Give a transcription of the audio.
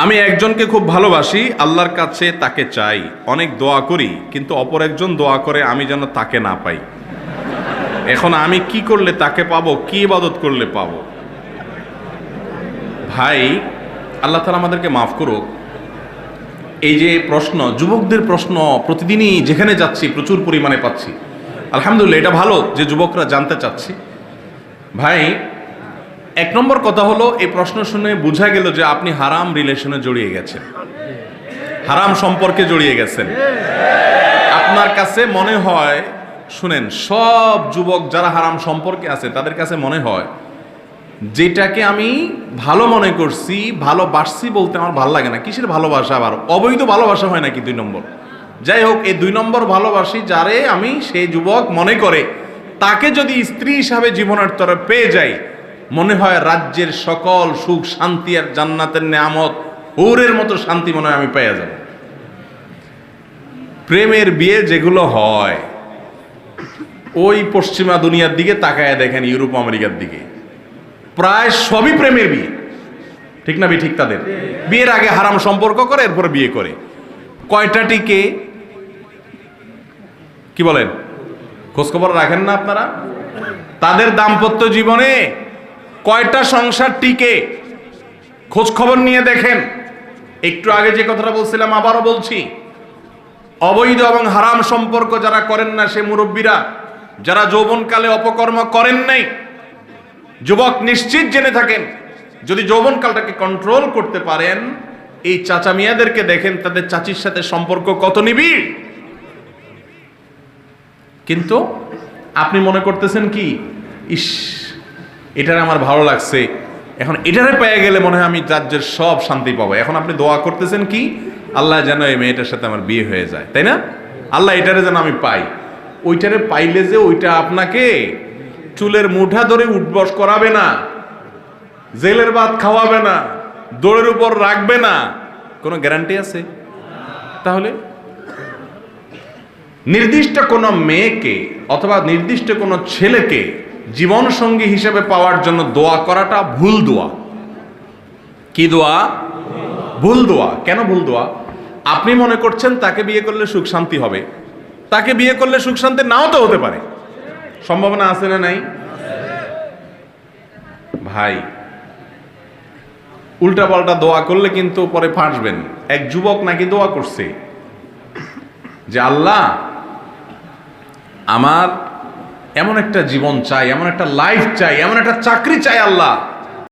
আমি একজনকে খুব ভালোবাসি, আল্লাহর কাছে তাকে চাই, অনেক দোয়া করি, কিন্তু অপর একজন দোয়া করে আমি যেন তাকে না পাই। এখন আমি কি করলে তাকে পাবো, কি ইবাদত করলে পাবো? ভাই, আল্লাহ তাআলা আমাদেরকে মাফ করুক। এই যে প্রশ্ন, যুবকদের প্রশ্ন প্রতিদিনই যেখানে যাচ্ছি প্রচুর পরিমাণে পাচ্ছি। আলহামদুলিল্লাহ, এটা ভালো যে যুবকরা জানতে চাচ্ছি। ভাই, এক নম্বর কথা হলো, এই প্রশ্ন শুনে বোঝা গেল যে আপনি হারাম রিলেশনে জড়িয়ে গেছেন, হারাম সম্পর্কে জড়িয়ে গেছেন। আপনার কাছে মনে হয়, শুনেন, সব যুবক যারা হারাম সম্পর্কে আছে তাদের কাছে মনে হয় যেটাকে আমি ভালো মনে করছি, ভালোবাসছি বলতে আমার ভালো লাগে না। কিসের ভালোবাসা? আবার অবৈধ ভালোবাসা হয় নাকি 2 নম্বর? যাই হোক, এই 2 নম্বর ভালোবাসি যারে আমি, সেই যুবক মনে করে তাকে যদি স্ত্রী হিসাবে জীবনের তরে পেয়ে যাই, মনে হয় রাজ্যের সকল সুখ শান্তি আর জান্নাতের নেয়ামত, হুরের মতো শান্তি মনে হয় আমি পেয়ে যাব। প্রেমের বিয়ে যেগুলো হয়, ওই পশ্চিমা দুনিয়ার দিকে তাকায় দেখেন, ইউরোপ আমেরিকার দিকে প্রায় সবই প্রেমের বিয়ে। ঠিক না? ঠিক। তাদের বিয়ের আগে হারাম সম্পর্ক করে, এরপরে বিয়ে করে। কয়টা টিকে? কি বলেন? খোঁজখবর রাখেন না আপনারা? তাদের দাম্পত্য জীবনে কয়টা সংসার টিকে? খোঁজ খবর নিয়ে দেখেন। একটু আগে যে কথাটা বলছিলাম আবারও বলছি, অবৈধ এবং হারাম সম্পর্ক যারা করেন না, সে মুরব্বীরা যারা যৌবনকালে অপকর্ম করেন নাই, যুবক নিশ্চিত জেনে থাকেন, যদি যৌবনকালটাকে কন্ট্রোল করতে পারেন, এই চাচা মিয়াদেরকে দেখেন, তাদের চাচির সাথে সম্পর্ক কত নিবিড়। কিন্তু আপনি মনে করতেছেন কি, ইস, এটারে আমার ভালো লাগছে, এখন এটারে পেয়ে গেলে মনে হয় আমি রাজ্যের সব শান্তি পাবো। এখন আপনি দোয়া করতেছেন কি, আল্লাহ যেন এই মেয়েটার সাথে আমার বিয়ে হয়ে যায়, তাই না? আল্লাহ এটারে যেন আমি পাই। ওইটারে পাইলে যে ওইটা আপনাকে চুলের মুঠা ধরে উঠবস করাবে না, জেলের ভাত খাওয়াবে না, দৌড়ের উপর রাখবে না, কোনো গ্যারান্টি আছে? তাহলে নির্দিষ্ট কোনো মেয়েকে অথবা নির্দিষ্ট কোনো ছেলেকে জীবন সঙ্গী হিসেবে পাওয়ার জন্য দোয়া করাটা ভুল দোয়া। কি দোয়া? ভুল দোয়া। কেন ভুল দোয়া? আপনি মনে করছেন তাকে বিয়ে করলে সুখ শান্তি হবে, তাকে বিয়ে করলে সুখ শান্তি নাও তো হতে পারে। সম্ভাবনা আছে না নাই? ভাই, উল্টা পাল্টা দোয়া করলে কিন্তু পরে ফাঁসবেন। এক যুবক নাকি দোয়া করছে যে আল্লাহ, আমার এমন একটা জীবন চাই, এমন একটা লাইফ চাই, এমন একটা চাকরি চাই আল্লাহ,